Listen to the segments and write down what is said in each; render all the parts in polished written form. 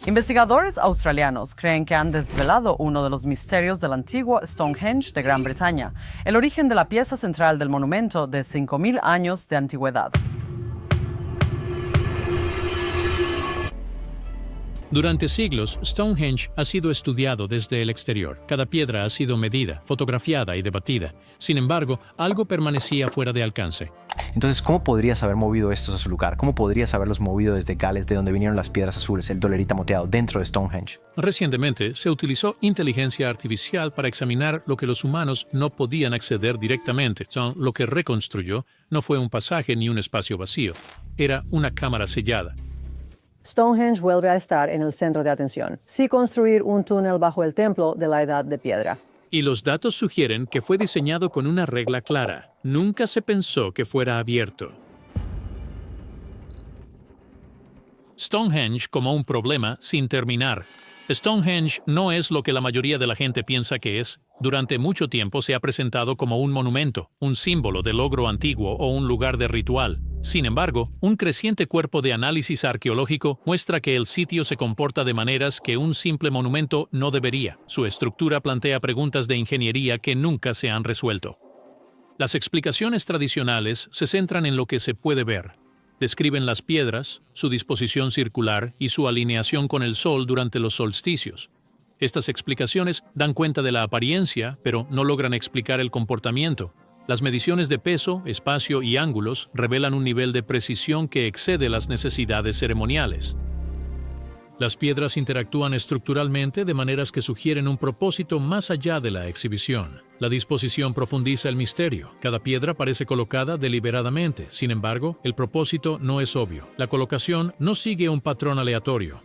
Investigadores australianos creen que han desvelado uno de los misterios del antiguo Stonehenge de Gran Bretaña, el origen de la pieza central del monumento de 5.000 años de antigüedad. Durante siglos, Stonehenge ha sido estudiado desde el exterior. Cada piedra ha sido medida, fotografiada y debatida. Sin embargo, algo permanecía fuera de alcance. Entonces, ¿cómo podrías haber movido estos a su lugar? ¿Cómo podrías haberlos movido desde Gales, de donde vinieron las piedras azules, el dolerita moteado, dentro de Stonehenge? Recientemente, se utilizó inteligencia artificial para examinar lo que los humanos no podían acceder directamente. Lo que reconstruyó no fue un pasaje ni un espacio vacío. Era una cámara sellada. Stonehenge vuelve a estar en el centro de atención. Sí construir un túnel bajo el templo de la Edad de Piedra. Y los datos sugieren que fue diseñado con una regla clara. Nunca se pensó que fuera abierto. Stonehenge como un problema sin terminar. Stonehenge no es lo que la mayoría de la gente piensa que es. Durante mucho tiempo se ha presentado como un monumento, un símbolo de logro antiguo o un lugar de ritual. Sin embargo, un creciente cuerpo de análisis arqueológico muestra que el sitio se comporta de maneras que un simple monumento no debería. Su estructura plantea preguntas de ingeniería que nunca se han resuelto. Las explicaciones tradicionales se centran en lo que se puede ver. Describen las piedras, su disposición circular y su alineación con el sol durante los solsticios. Estas explicaciones dan cuenta de la apariencia, pero no logran explicar el comportamiento. Las mediciones de peso, espacio y ángulos revelan un nivel de precisión que excede las necesidades ceremoniales. Las piedras interactúan estructuralmente de maneras que sugieren un propósito más allá de la exhibición. La disposición profundiza el misterio. Cada piedra parece colocada deliberadamente. Sin embargo, el propósito no es obvio. La colocación no sigue un patrón aleatorio.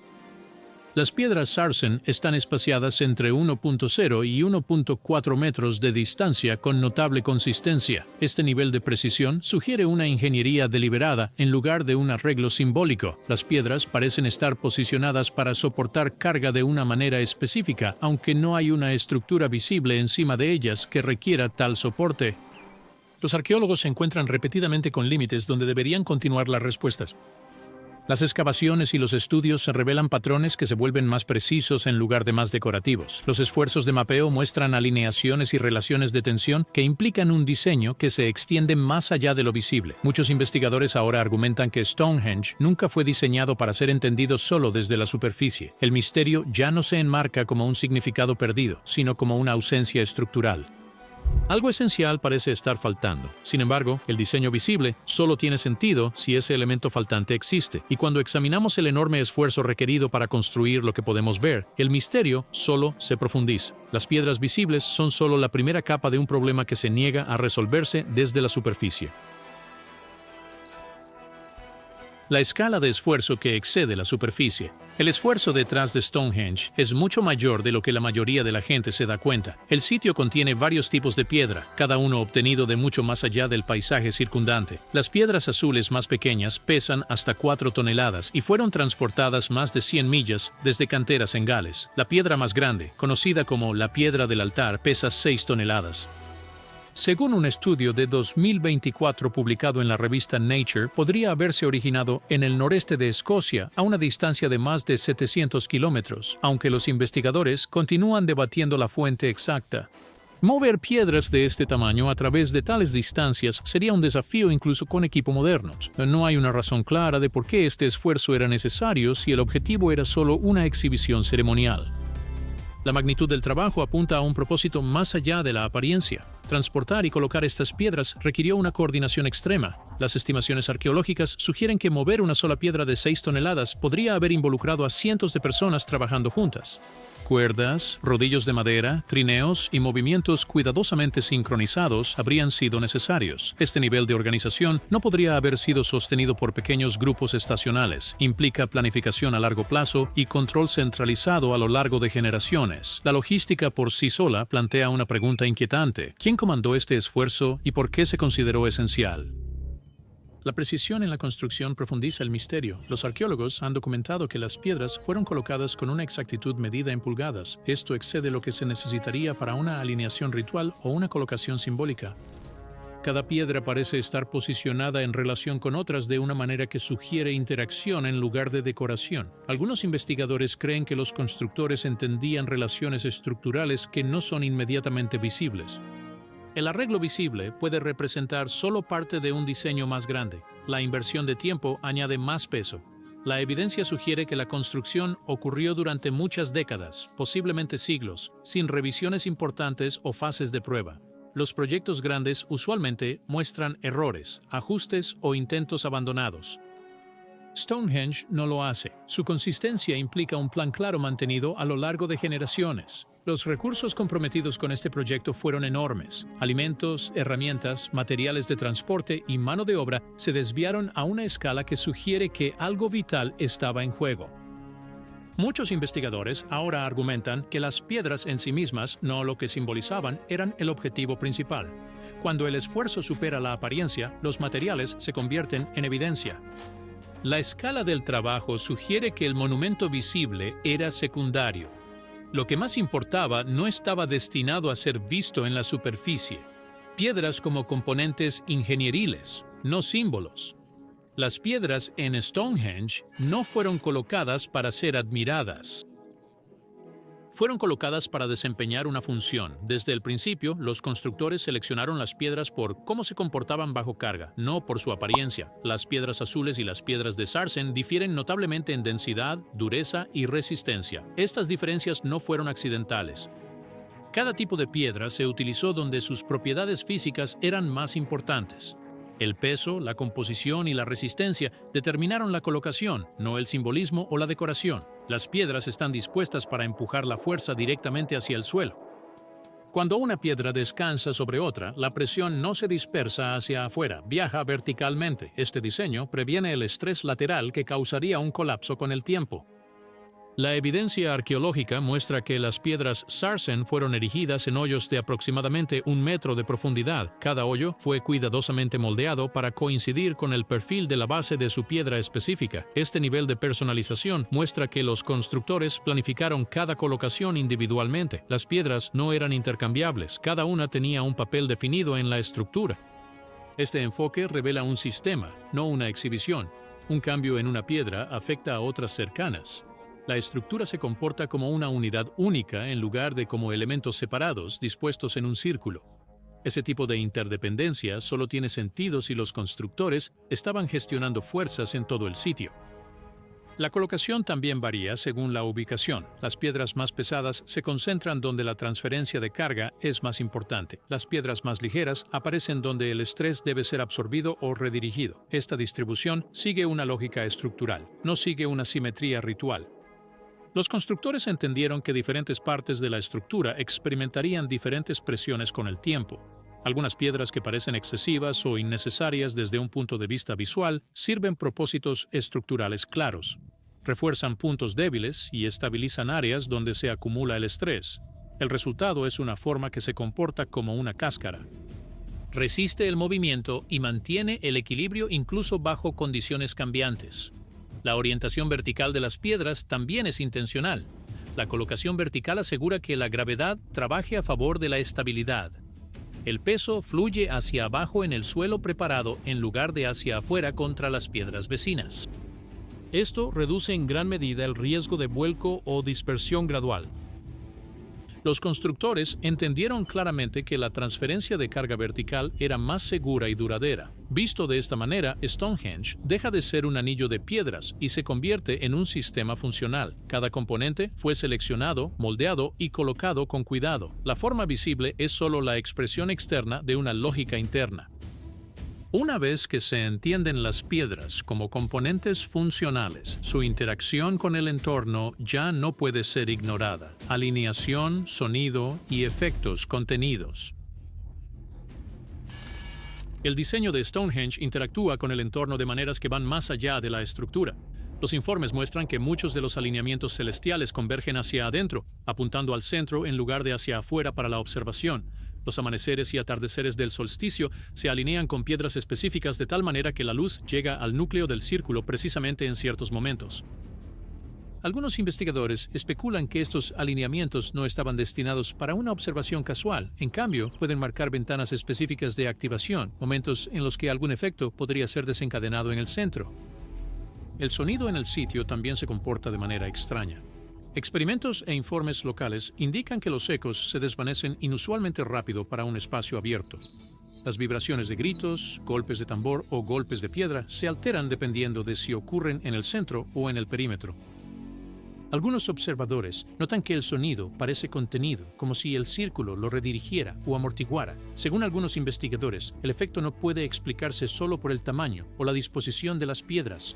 Las piedras Sarsen están espaciadas entre 1.0 y 1.4 metros de distancia con notable consistencia. Este nivel de precisión sugiere una ingeniería deliberada en lugar de un arreglo simbólico. Las piedras parecen estar posicionadas para soportar carga de una manera específica, aunque no hay una estructura visible encima de ellas que requiera tal soporte. Los arqueólogos se encuentran repetidamente con límites donde deberían continuar las respuestas. Las excavaciones y los estudios revelan patrones que se vuelven más precisos en lugar de más decorativos. Los esfuerzos de mapeo muestran alineaciones y relaciones de tensión que implican un diseño que se extiende más allá de lo visible. Muchos investigadores ahora argumentan que Stonehenge nunca fue diseñado para ser entendido solo desde la superficie. El misterio ya no se enmarca como un significado perdido, sino como una ausencia estructural. Algo esencial parece estar faltando. Sin embargo, el diseño visible solo tiene sentido si ese elemento faltante existe. Y cuando examinamos el enorme esfuerzo requerido para construir lo que podemos ver, el misterio solo se profundiza. Las piedras visibles son solo la primera capa de un problema que se niega a resolverse desde la superficie. La escala de esfuerzo que excede la superficie. El esfuerzo detrás de Stonehenge es mucho mayor de lo que la mayoría de la gente se da cuenta. El sitio contiene varios tipos de piedra, cada uno obtenido de mucho más allá del paisaje circundante. Las piedras azules más pequeñas pesan hasta 4 toneladas y fueron transportadas más de 100 millas desde canteras en Gales. La piedra más grande, conocida como la piedra del altar, pesa 6 toneladas. Según un estudio de 2024 publicado en la revista Nature, podría haberse originado en el noreste de Escocia, a una distancia de más de 700 kilómetros, aunque los investigadores continúan debatiendo la fuente exacta. Mover piedras de este tamaño a través de tales distancias sería un desafío incluso con equipo moderno. No hay una razón clara de por qué este esfuerzo era necesario si el objetivo era solo una exhibición ceremonial. La magnitud del trabajo apunta a un propósito más allá de la apariencia. Transportar y colocar estas piedras requirió una coordinación extrema. Las estimaciones arqueológicas sugieren que mover una sola piedra de 6 toneladas podría haber involucrado a cientos de personas trabajando juntas. Cuerdas, rodillos de madera, trineos y movimientos cuidadosamente sincronizados habrían sido necesarios. Este nivel de organización no podría haber sido sostenido por pequeños grupos estacionales. Implica planificación a largo plazo y control centralizado a lo largo de generaciones. La logística por sí sola plantea una pregunta inquietante. ¿Quién comandó este esfuerzo y por qué se consideró esencial? La precisión en la construcción profundiza el misterio. Los arqueólogos han documentado que las piedras fueron colocadas con una exactitud medida en pulgadas. Esto excede lo que se necesitaría para una alineación ritual o una colocación simbólica. Cada piedra parece estar posicionada en relación con otras de una manera que sugiere interacción en lugar de decoración. Algunos investigadores creen que los constructores entendían relaciones estructurales que no son inmediatamente visibles. El arreglo visible puede representar solo parte de un diseño más grande. La inversión de tiempo añade más peso. La evidencia sugiere que la construcción ocurrió durante muchas décadas, posiblemente siglos, sin revisiones importantes o fases de prueba. Los proyectos grandes usualmente muestran errores, ajustes o intentos abandonados. Stonehenge no lo hace. Su consistencia implica un plan claro mantenido a lo largo de generaciones. Los recursos comprometidos con este proyecto fueron enormes. Alimentos, herramientas, materiales de transporte y mano de obra se desviaron a una escala que sugiere que algo vital estaba en juego. Muchos investigadores ahora argumentan que las piedras en sí mismas, no lo que simbolizaban, eran el objetivo principal. Cuando el esfuerzo supera la apariencia, los materiales se convierten en evidencia. La escala del trabajo sugiere que el monumento visible era secundario. Lo que más importaba no estaba destinado a ser visto en la superficie. Piedras como componentes ingenieriles, no símbolos. Las piedras en Stonehenge no fueron colocadas para ser admiradas. Fueron colocadas para desempeñar una función. Desde el principio, los constructores seleccionaron las piedras por cómo se comportaban bajo carga, no por su apariencia. Las piedras azules y las piedras de Sarsen difieren notablemente en densidad, dureza y resistencia. Estas diferencias no fueron accidentales. Cada tipo de piedra se utilizó donde sus propiedades físicas eran más importantes. El peso, la composición y la resistencia determinaron la colocación, no el simbolismo o la decoración. Las piedras están dispuestas para empujar la fuerza directamente hacia el suelo. Cuando una piedra descansa sobre otra, la presión no se dispersa hacia afuera, viaja verticalmente. Este diseño previene el estrés lateral que causaría un colapso con el tiempo. La evidencia arqueológica muestra que las piedras Sarsen fueron erigidas en hoyos de aproximadamente 1 metro de profundidad. Cada hoyo fue cuidadosamente moldeado para coincidir con el perfil de la base de su piedra específica. Este nivel de personalización muestra que los constructores planificaron cada colocación individualmente. Las piedras no eran intercambiables, cada una tenía un papel definido en la estructura. Este enfoque revela un sistema, no una exhibición. Un cambio en una piedra afecta a otras cercanas. La estructura se comporta como una unidad única en lugar de como elementos separados dispuestos en un círculo. Ese tipo de interdependencia solo tiene sentido si los constructores estaban gestionando fuerzas en todo el sitio. La colocación también varía según la ubicación. Las piedras más pesadas se concentran donde la transferencia de carga es más importante. Las piedras más ligeras aparecen donde el estrés debe ser absorbido o redirigido. Esta distribución sigue una lógica estructural, no sigue una simetría ritual. Los constructores entendieron que diferentes partes de la estructura experimentarían diferentes presiones con el tiempo. Algunas piedras que parecen excesivas o innecesarias desde un punto de vista visual sirven propósitos estructurales claros. Refuerzan puntos débiles y estabilizan áreas donde se acumula el estrés. El resultado es una forma que se comporta como una cáscara. Resiste el movimiento y mantiene el equilibrio incluso bajo condiciones cambiantes. La orientación vertical de las piedras también es intencional. La colocación vertical asegura que la gravedad trabaje a favor de la estabilidad. El peso fluye hacia abajo en el suelo preparado en lugar de hacia afuera contra las piedras vecinas. Esto reduce en gran medida el riesgo de vuelco o dispersión gradual. Los constructores entendieron claramente que la transferencia de carga vertical era más segura y duradera. Visto de esta manera, Stonehenge deja de ser un anillo de piedras y se convierte en un sistema funcional. Cada componente fue seleccionado, moldeado y colocado con cuidado. La forma visible es solo la expresión externa de una lógica interna. Una vez que se entienden las piedras como componentes funcionales, su interacción con el entorno ya no puede ser ignorada. Alineación, sonido y efectos contenidos. El diseño de Stonehenge interactúa con el entorno de maneras que van más allá de la estructura. Los informes muestran que muchos de los alineamientos celestiales convergen hacia adentro, apuntando al centro en lugar de hacia afuera para la observación. Los amaneceres y atardeceres del solsticio se alinean con piedras específicas de tal manera que la luz llega al núcleo del círculo precisamente en ciertos momentos. Algunos investigadores especulan que estos alineamientos no estaban destinados para una observación casual. En cambio, pueden marcar ventanas específicas de activación, momentos en los que algún efecto podría ser desencadenado en el centro. El sonido en el sitio también se comporta de manera extraña. Experimentos e informes locales indican que los ecos se desvanecen inusualmente rápido para un espacio abierto. Las vibraciones de gritos, golpes de tambor o golpes de piedra se alteran dependiendo de si ocurren en el centro o en el perímetro. Algunos observadores notan que el sonido parece contenido, como si el círculo lo redirigiera o amortiguara. Según algunos investigadores, el efecto no puede explicarse solo por el tamaño o la disposición de las piedras.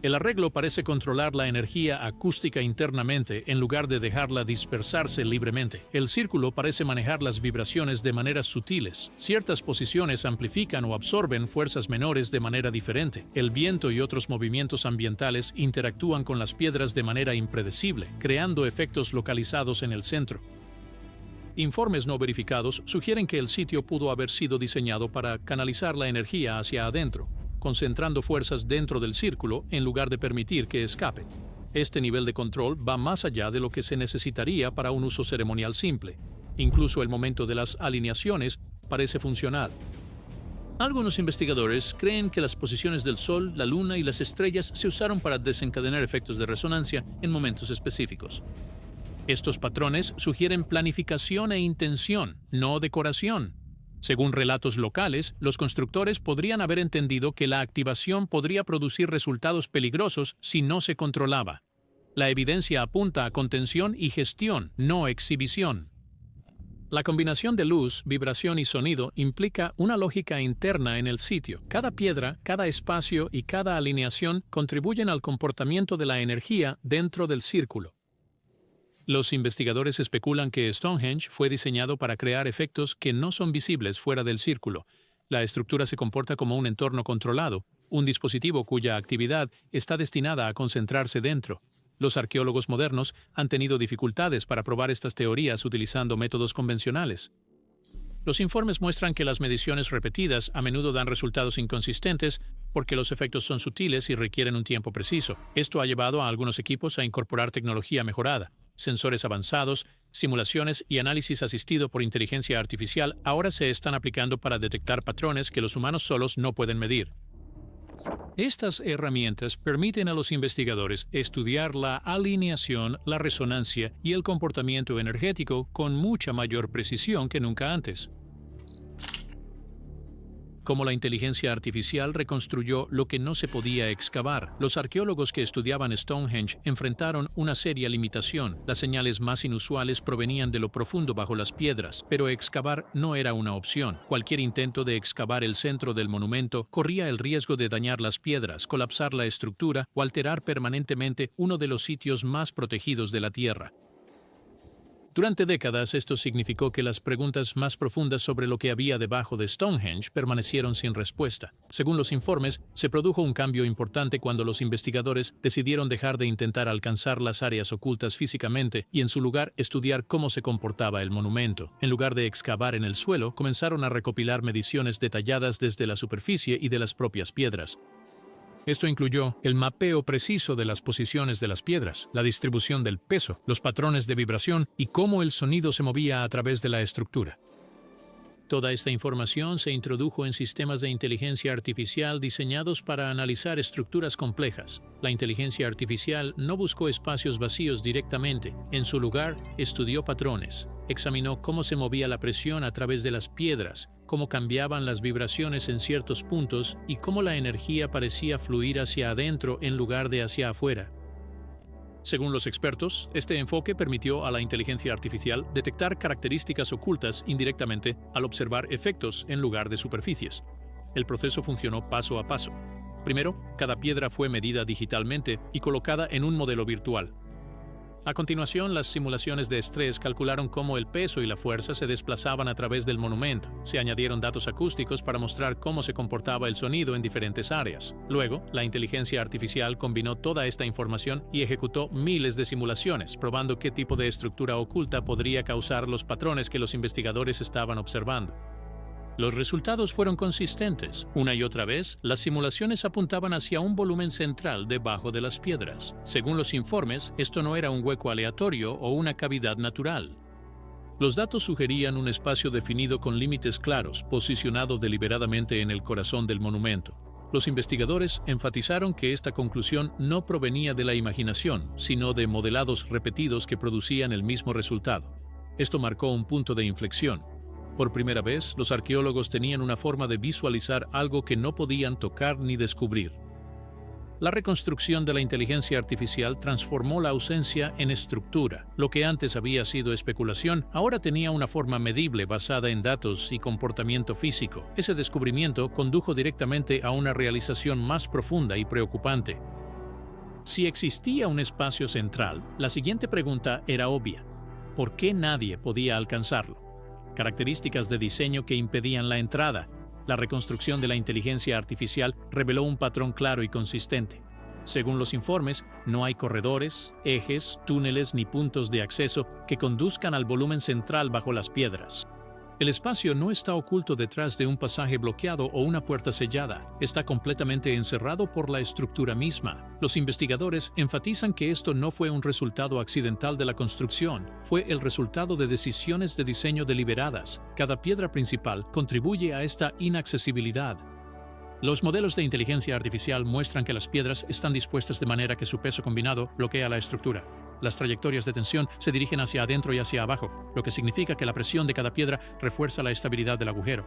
El arreglo parece controlar la energía acústica internamente en lugar de dejarla dispersarse libremente. El círculo parece manejar las vibraciones de maneras sutiles. Ciertas posiciones amplifican o absorben fuerzas menores de manera diferente. El viento y otros movimientos ambientales interactúan con las piedras de manera impredecible, creando efectos localizados en el centro. Informes no verificados sugieren que el sitio pudo haber sido diseñado para canalizar la energía hacia adentro, concentrando fuerzas dentro del círculo en lugar de permitir que escape. Este nivel de control va más allá de lo que se necesitaría para un uso ceremonial simple. Incluso el momento de las alineaciones parece funcional. Algunos investigadores creen que las posiciones del Sol, la Luna y las estrellas se usaron para desencadenar efectos de resonancia en momentos específicos. Estos patrones sugieren planificación e intención, no decoración. Según relatos locales, los constructores podrían haber entendido que la activación podría producir resultados peligrosos si no se controlaba. La evidencia apunta a contención y gestión, no exhibición. La combinación de luz, vibración y sonido implica una lógica interna en el sitio. Cada piedra, cada espacio y cada alineación contribuyen al comportamiento de la energía dentro del círculo. Los investigadores especulan que Stonehenge fue diseñado para crear efectos que no son visibles fuera del círculo. La estructura se comporta como un entorno controlado, un dispositivo cuya actividad está destinada a concentrarse dentro. Los arqueólogos modernos han tenido dificultades para probar estas teorías utilizando métodos convencionales. Los informes muestran que las mediciones repetidas a menudo dan resultados inconsistentes porque los efectos son sutiles y requieren un tiempo preciso. Esto ha llevado a algunos equipos a incorporar tecnología mejorada. Sensores avanzados, simulaciones y análisis asistido por inteligencia artificial ahora se están aplicando para detectar patrones que los humanos solos no pueden medir. Estas herramientas permiten a los investigadores estudiar la alineación, la resonancia y el comportamiento energético con mucha mayor precisión que nunca antes. Como la inteligencia artificial reconstruyó lo que no se podía excavar, los arqueólogos que estudiaban Stonehenge enfrentaron una seria limitación. Las señales más inusuales provenían de lo profundo bajo las piedras, pero excavar no era una opción. Cualquier intento de excavar el centro del monumento corría el riesgo de dañar las piedras, colapsar la estructura o alterar permanentemente uno de los sitios más protegidos de la Tierra. Durante décadas, esto significó que las preguntas más profundas sobre lo que había debajo de Stonehenge permanecieron sin respuesta. Según los informes, se produjo un cambio importante cuando los investigadores decidieron dejar de intentar alcanzar las áreas ocultas físicamente y en su lugar estudiar cómo se comportaba el monumento. En lugar de excavar en el suelo, comenzaron a recopilar mediciones detalladas desde la superficie y de las propias piedras. Esto incluyó el mapeo preciso de las posiciones de las piedras, la distribución del peso, los patrones de vibración y cómo el sonido se movía a través de la estructura. Toda esta información se introdujo en sistemas de inteligencia artificial diseñados para analizar estructuras complejas. La inteligencia artificial no buscó espacios vacíos directamente. En su lugar, estudió patrones, examinó cómo se movía la presión a través de las piedras, cómo cambiaban las vibraciones en ciertos puntos y cómo la energía parecía fluir hacia adentro en lugar de hacia afuera. Según los expertos, este enfoque permitió a la inteligencia artificial detectar características ocultas indirectamente al observar efectos en lugar de superficies. El proceso funcionó paso a paso. Primero, cada piedra fue medida digitalmente y colocada en un modelo virtual. A continuación, las simulaciones de estrés calcularon cómo el peso y la fuerza se desplazaban a través del monumento. Se añadieron datos acústicos para mostrar cómo se comportaba el sonido en diferentes áreas. Luego, la inteligencia artificial combinó toda esta información y ejecutó miles de simulaciones, probando qué tipo de estructura oculta podría causar los patrones que los investigadores estaban observando. Los resultados fueron consistentes. Una y otra vez, las simulaciones apuntaban hacia un volumen central debajo de las piedras. Según los informes, esto no era un hueco aleatorio o una cavidad natural. Los datos sugerían un espacio definido con límites claros, posicionado deliberadamente en el corazón del monumento. Los investigadores enfatizaron que esta conclusión no provenía de la imaginación, sino de modelados repetidos que producían el mismo resultado. Esto marcó un punto de inflexión. Por primera vez, los arqueólogos tenían una forma de visualizar algo que no podían tocar ni descubrir. La reconstrucción de la inteligencia artificial transformó la ausencia en estructura. Lo que antes había sido especulación, ahora tenía una forma medible basada en datos y comportamiento físico. Ese descubrimiento condujo directamente a una realización más profunda y preocupante. Si existía un espacio central, la siguiente pregunta era obvia. ¿Por qué nadie podía alcanzarlo? Características de diseño que impedían la entrada. La reconstrucción de la inteligencia artificial reveló un patrón claro y consistente. Según los informes, no hay corredores, ejes, túneles ni puntos de acceso que conduzcan al volumen central bajo las piedras. El espacio no está oculto detrás de un pasaje bloqueado o una puerta sellada, está completamente encerrado por la estructura misma. Los investigadores enfatizan que esto no fue un resultado accidental de la construcción, fue el resultado de decisiones de diseño deliberadas. Cada piedra principal contribuye a esta inaccesibilidad. Los modelos de inteligencia artificial muestran que las piedras están dispuestas de manera que su peso combinado bloquea la estructura. Las trayectorias de tensión se dirigen hacia adentro y hacia abajo, lo que significa que la presión de cada piedra refuerza la estabilidad del agujero.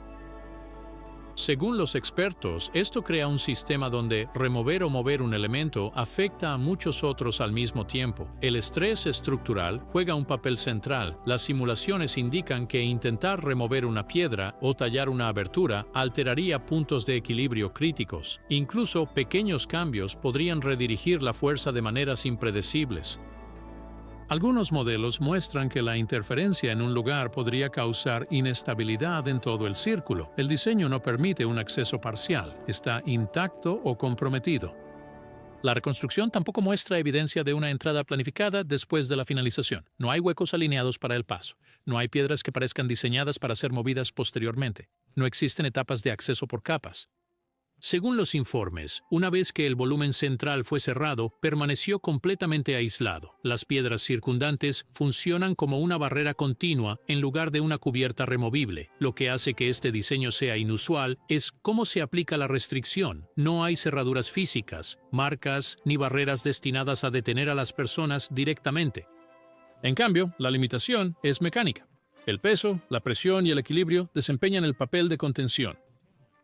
Según los expertos, esto crea un sistema donde remover o mover un elemento afecta a muchos otros al mismo tiempo. El estrés estructural juega un papel central. Las simulaciones indican que intentar remover una piedra o tallar una abertura alteraría puntos de equilibrio críticos. Incluso pequeños cambios podrían redirigir la fuerza de maneras impredecibles. Algunos modelos muestran que la interferencia en un lugar podría causar inestabilidad en todo el círculo. El diseño no permite un acceso parcial, está intacto o comprometido. La reconstrucción tampoco muestra evidencia de una entrada planificada después de la finalización. No hay huecos alineados para el paso. No hay piedras que parezcan diseñadas para ser movidas posteriormente. No existen etapas de acceso por capas. Según los informes, una vez que el volumen central fue cerrado, permaneció completamente aislado. Las piedras circundantes funcionan como una barrera continua en lugar de una cubierta removible. Lo que hace que este diseño sea inusual es cómo se aplica la restricción. No hay cerraduras físicas, marcas ni barreras destinadas a detener a las personas directamente. En cambio, la limitación es mecánica. El peso, la presión y el equilibrio desempeñan el papel de contención.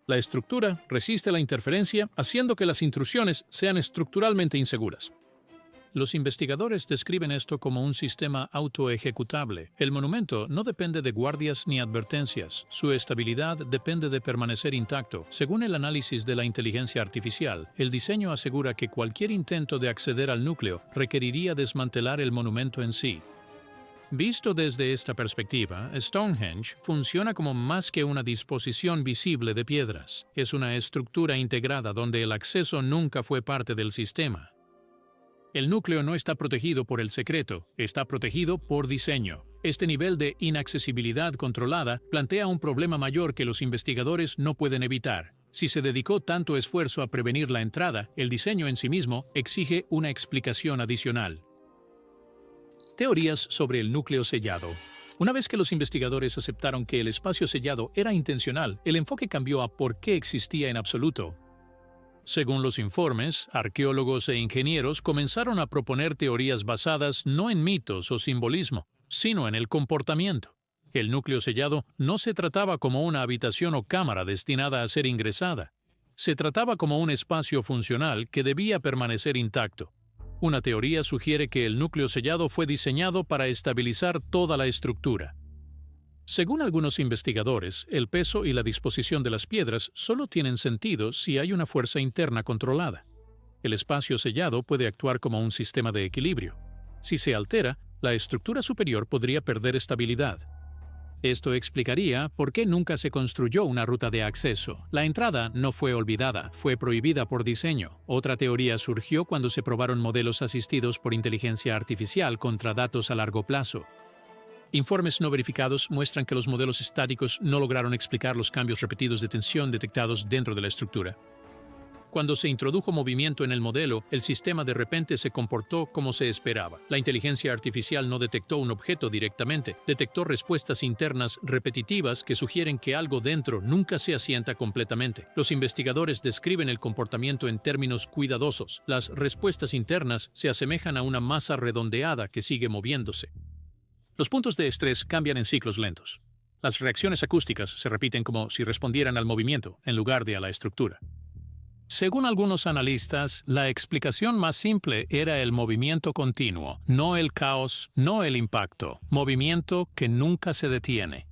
La estructura resiste la interferencia, haciendo que las intrusiones sean estructuralmente inseguras. Los investigadores describen esto como un sistema autoejecutable. El monumento no depende de guardias ni advertencias. Su estabilidad depende de permanecer intacto. Según el análisis de la inteligencia artificial, el diseño asegura que cualquier intento de acceder al núcleo requeriría desmantelar el monumento en sí. Visto desde esta perspectiva, Stonehenge funciona como más que una disposición visible de piedras. Es una estructura integrada donde el acceso nunca fue parte del sistema. El núcleo no está protegido por el secreto, está protegido por diseño. Este nivel de inaccesibilidad controlada plantea un problema mayor que los investigadores no pueden evitar. Si se dedicó tanto esfuerzo a prevenir la entrada, el diseño en sí mismo exige una explicación adicional. Teorías sobre el núcleo sellado. Una vez que los investigadores aceptaron que el espacio sellado era intencional, el enfoque cambió a por qué existía en absoluto. Según los informes, arqueólogos e ingenieros comenzaron a proponer teorías basadas no en mitos o simbolismo, sino en el comportamiento. El núcleo sellado no se trataba como una habitación o cámara destinada a ser ingresada. Se trataba como un espacio funcional que debía permanecer intacto. Una teoría sugiere que el núcleo sellado fue diseñado para estabilizar toda la estructura. Según algunos investigadores, el peso y la disposición de las piedras solo tienen sentido si hay una fuerza interna controlada. El espacio sellado puede actuar como un sistema de equilibrio. Si se altera, la estructura superior podría perder estabilidad. Esto explicaría por qué nunca se construyó una ruta de acceso. La entrada no fue olvidada, fue prohibida por diseño. Otra teoría surgió cuando se probaron modelos asistidos por inteligencia artificial contra datos a largo plazo. Informes no verificados muestran que los modelos estáticos no lograron explicar los cambios repetidos de tensión detectados dentro de la estructura. Cuando se introdujo movimiento en el modelo, el sistema de repente se comportó como se esperaba. La inteligencia artificial no detectó un objeto directamente, detectó respuestas internas repetitivas que sugieren que algo dentro nunca se asienta completamente. Los investigadores describen el comportamiento en términos cuidadosos. Las respuestas internas se asemejan a una masa redondeada que sigue moviéndose. Los puntos de estrés cambian en ciclos lentos. Las reacciones acústicas se repiten como si respondieran al movimiento en lugar de a la estructura. Según algunos analistas, la explicación más simple era el movimiento continuo, no el caos, no el impacto, movimiento que nunca se detiene.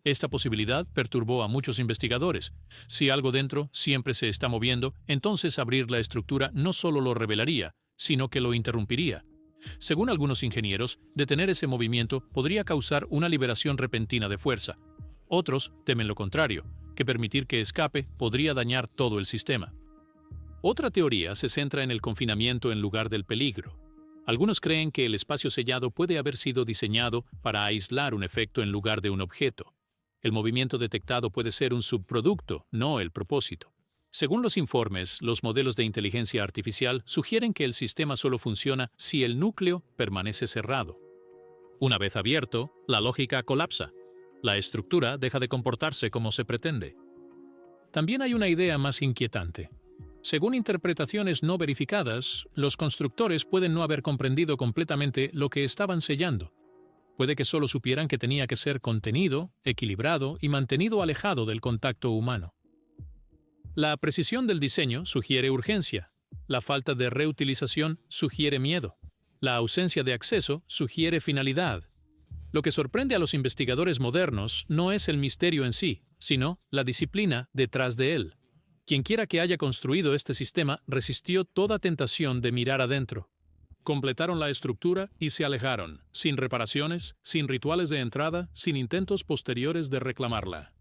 Esta posibilidad perturbó a muchos investigadores. Si algo dentro siempre se está moviendo, entonces abrir la estructura no solo lo revelaría, sino que lo interrumpiría. Según algunos ingenieros, detener ese movimiento podría causar una liberación repentina de fuerza. Otros temen lo contrario, que permitir que escape podría dañar todo el sistema. Otra teoría se centra en el confinamiento en lugar del peligro. Algunos creen que el espacio sellado puede haber sido diseñado para aislar un efecto en lugar de un objeto. El movimiento detectado puede ser un subproducto, no el propósito. Según los informes, los modelos de inteligencia artificial sugieren que el sistema solo funciona si el núcleo permanece cerrado. Una vez abierto, la lógica colapsa. La estructura deja de comportarse como se pretende. También hay una idea más inquietante. Según interpretaciones no verificadas, los constructores pueden no haber comprendido completamente lo que estaban sellando. Puede que solo supieran que tenía que ser contenido, equilibrado y mantenido alejado del contacto humano. La precisión del diseño sugiere urgencia. La falta de reutilización sugiere miedo. La ausencia de acceso sugiere finalidad. Lo que sorprende a los investigadores modernos no es el misterio en sí, sino la disciplina detrás de él. Quienquiera que haya construido este sistema resistió toda tentación de mirar adentro. Completaron la estructura y se alejaron, sin reparaciones, sin rituales de entrada, sin intentos posteriores de reclamarla.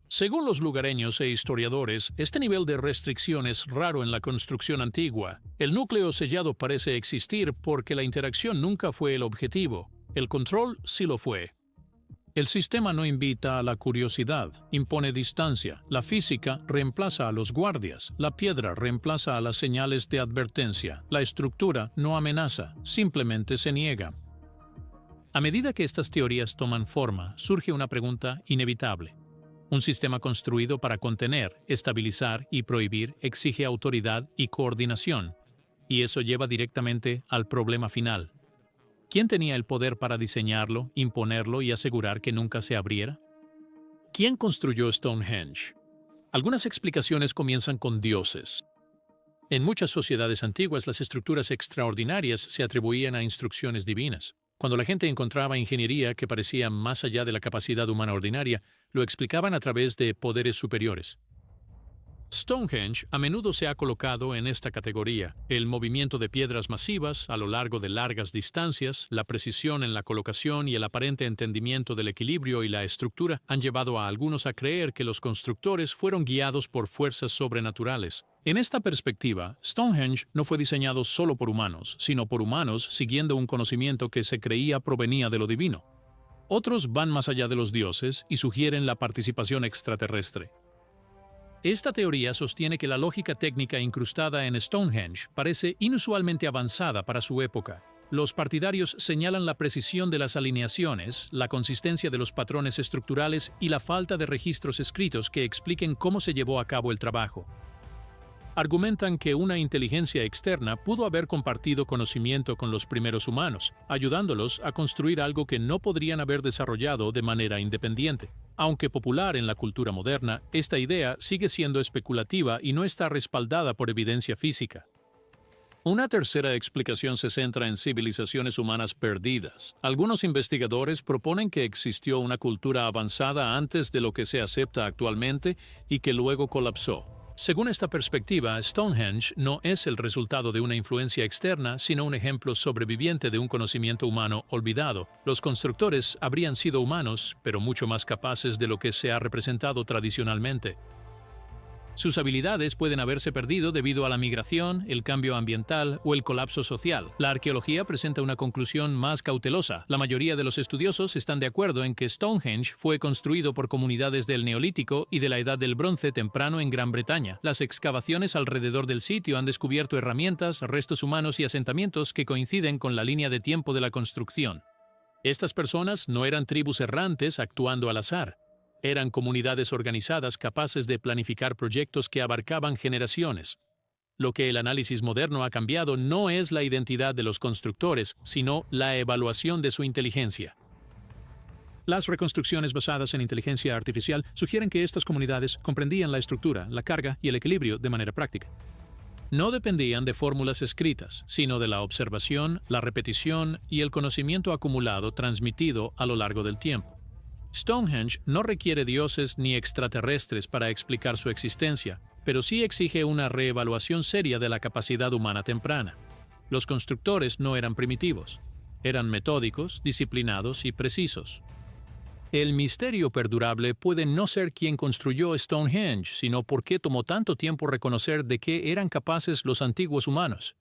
Según los lugareños e historiadores, este nivel de restricción es raro en la construcción antigua. El núcleo sellado parece existir porque la interacción nunca fue el objetivo. El control sí lo fue. El sistema no invita a la curiosidad, impone distancia. La física reemplaza a los guardias. La piedra reemplaza a las señales de advertencia. La estructura no amenaza, simplemente se niega. A medida que estas teorías toman forma, surge una pregunta inevitable. Un sistema construido para contener, estabilizar y prohibir exige autoridad y coordinación, y eso lleva directamente al problema final. ¿Quién tenía el poder para diseñarlo, imponerlo y asegurar que nunca se abriera? ¿Quién construyó Stonehenge? Algunas explicaciones comienzan con dioses. En muchas sociedades antiguas, las estructuras extraordinarias se atribuían a instrucciones divinas. Cuando la gente encontraba ingeniería que parecía más allá de la capacidad humana ordinaria, lo explicaban a través de poderes superiores. Stonehenge a menudo se ha colocado en esta categoría. El movimiento de piedras masivas a lo largo de largas distancias, la precisión en la colocación y el aparente entendimiento del equilibrio y la estructura han llevado a algunos a creer que los constructores fueron guiados por fuerzas sobrenaturales. En esta perspectiva, Stonehenge no fue diseñado solo por humanos, sino por humanos siguiendo un conocimiento que se creía provenía de lo divino. Otros van más allá de los dioses y sugieren la participación extraterrestre. Esta teoría sostiene que la lógica técnica incrustada en Stonehenge parece inusualmente avanzada para su época. Los partidarios señalan la precisión de las alineaciones, la consistencia de los patrones estructurales y la falta de registros escritos que expliquen cómo se llevó a cabo el trabajo. Argumentan que una inteligencia externa pudo haber compartido conocimiento con los primeros humanos, ayudándolos a construir algo que no podrían haber desarrollado de manera independiente. Aunque popular en la cultura moderna, esta idea sigue siendo especulativa y no está respaldada por evidencia física. Una tercera explicación se centra en civilizaciones humanas perdidas. Algunos investigadores proponen que existió una cultura avanzada antes de lo que se acepta actualmente y que luego colapsó. Según esta perspectiva, Stonehenge no es el resultado de una influencia externa, sino un ejemplo sobreviviente de un conocimiento humano olvidado. Los constructores habrían sido humanos, pero mucho más capaces de lo que se ha representado tradicionalmente. Sus habilidades pueden haberse perdido debido a la migración, el cambio ambiental o el colapso social. La arqueología presenta una conclusión más cautelosa. La mayoría de los estudiosos están de acuerdo en que Stonehenge fue construido por comunidades del Neolítico y de la Edad del Bronce temprano en Gran Bretaña. Las excavaciones alrededor del sitio han descubierto herramientas, restos humanos y asentamientos que coinciden con la línea de tiempo de la construcción. Estas personas no eran tribus errantes actuando al azar. Eran comunidades organizadas capaces de planificar proyectos que abarcaban generaciones. Lo que el análisis moderno ha cambiado no es la identidad de los constructores, sino la evaluación de su inteligencia. Las reconstrucciones basadas en inteligencia artificial sugieren que estas comunidades comprendían la estructura, la carga y el equilibrio de manera práctica. No dependían de fórmulas escritas, sino de la observación, la repetición y el conocimiento acumulado transmitido a lo largo del tiempo. Stonehenge no requiere dioses ni extraterrestres para explicar su existencia, pero sí exige una reevaluación seria de la capacidad humana temprana. Los constructores no eran primitivos, eran metódicos, disciplinados y precisos. El misterio perdurable puede no ser quién construyó Stonehenge, sino por qué tomó tanto tiempo reconocer de qué eran capaces los antiguos humanos.